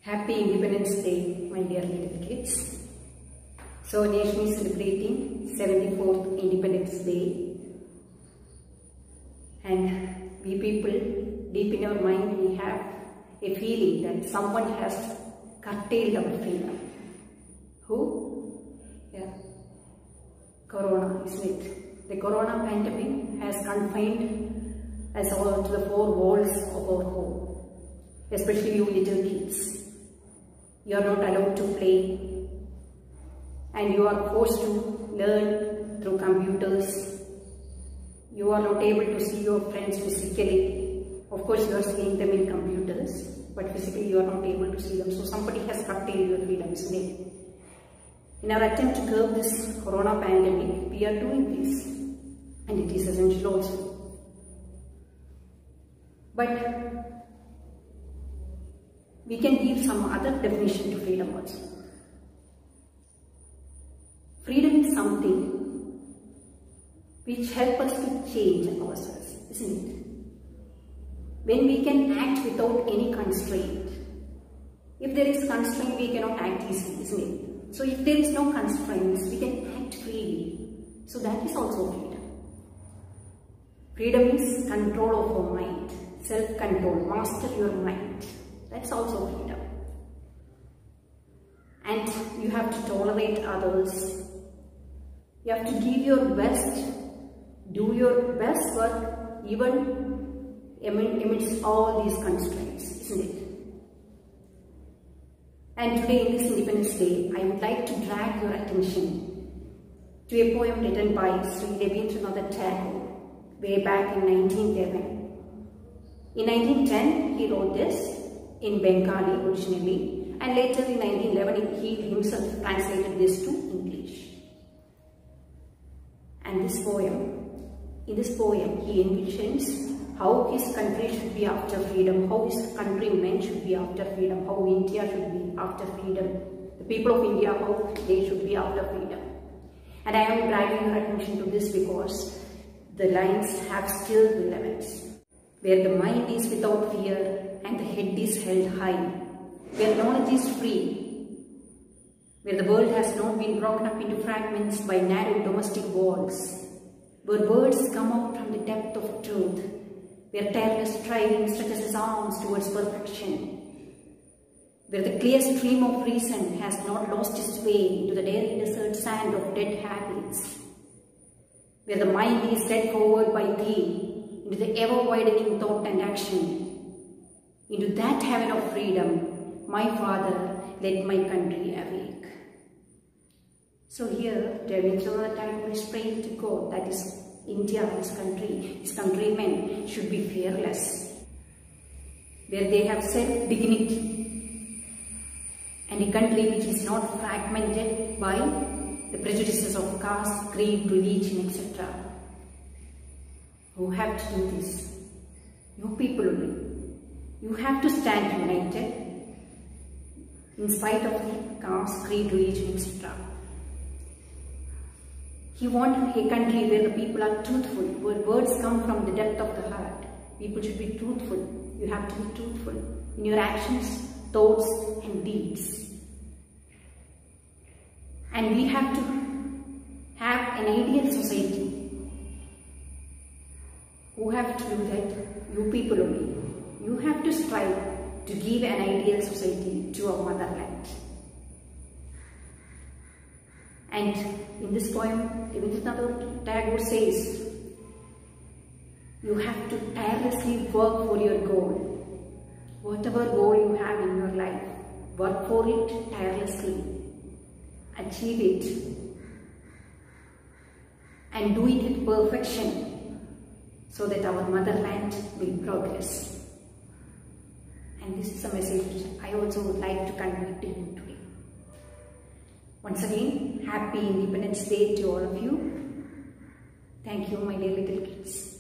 Happy Independence Day, my dear little kids. So, nation is celebrating 74th Independence Day, and we people, deep in our mind, we have a feeling that someone has curtailed our freedom. Who? Yeah, Corona, isn't it? The Corona pandemic has confined us all to the four walls of our home, especially you little kids. You are not allowed to play, and you are forced to learn through computers. You are not able to see your friends physically. Of course, you are seeing them in computers, but physically you are not able to see them. So somebody has curtailed your freedom, isn't it? In our attempt to curb this Corona pandemic, we are doing this, and it is essential also. But we can give some other definition to freedom also. Freedom is something which helps us to change ourselves, isn't it? When we can act without any constraint. If there is constraint, we cannot act easily, isn't it? So if there is no constraints, we can act freely. So that is also freedom. Freedom is control of our mind, self-control, master your mind. That's also freedom. And you have to tolerate others. You have to give your best, do your best work even amidst all these constraints, isn't it? And today, in this Independence Day, I would like to drag your attention to a poem written by Sri Rabindranath Tagore way back in 1911. In 1910, he wrote this in Bengali originally, and later in 1911 he himself translated this to English. And in this poem he envisions how his country should be after freedom, how his countrymen should be after freedom, how India should be after freedom, the people of India, how they should be after freedom. And I am dragging your attention to this because the lines have still relevance. Where the mind is without fear and the head is held high, where knowledge is free, where the world has not been broken up into fragments by narrow domestic walls, where birds come out from the depth of truth, where tireless striving stretches its arms towards perfection, where the clear stream of reason has not lost its way into the daily desert sand of dead habits, where the mind is led forward by thee into the ever-widening thought and action, into that heaven of freedom, my Father, let my country awake. So here, Rabindranath Tagore is praying to God, that is India, his country, his countrymen should be fearless, where they have self-dignity, and a country which is not fragmented by the prejudices of caste, creed, religion, etc. Who have to do this? You people will. You have to stand united in spite of the caste, creed, religion, etc. He wants a country where the people are truthful, where words come from the depth of the heart. People should be truthful. You have to be truthful in your actions, thoughts and deeds. And we have to have an ideal society. Who have to do that? You people only. You have to strive to give an ideal society to our motherland. And in this poem, Rabindranath Tagore says, you have to tirelessly work for your goal. Whatever goal you have in your life, work for it tirelessly. Achieve it. And do it with perfection, so that our motherland will progress. And this is a message I also would like to convey to you today. Once again, happy Independence Day to all of you. Thank you, my dear little kids.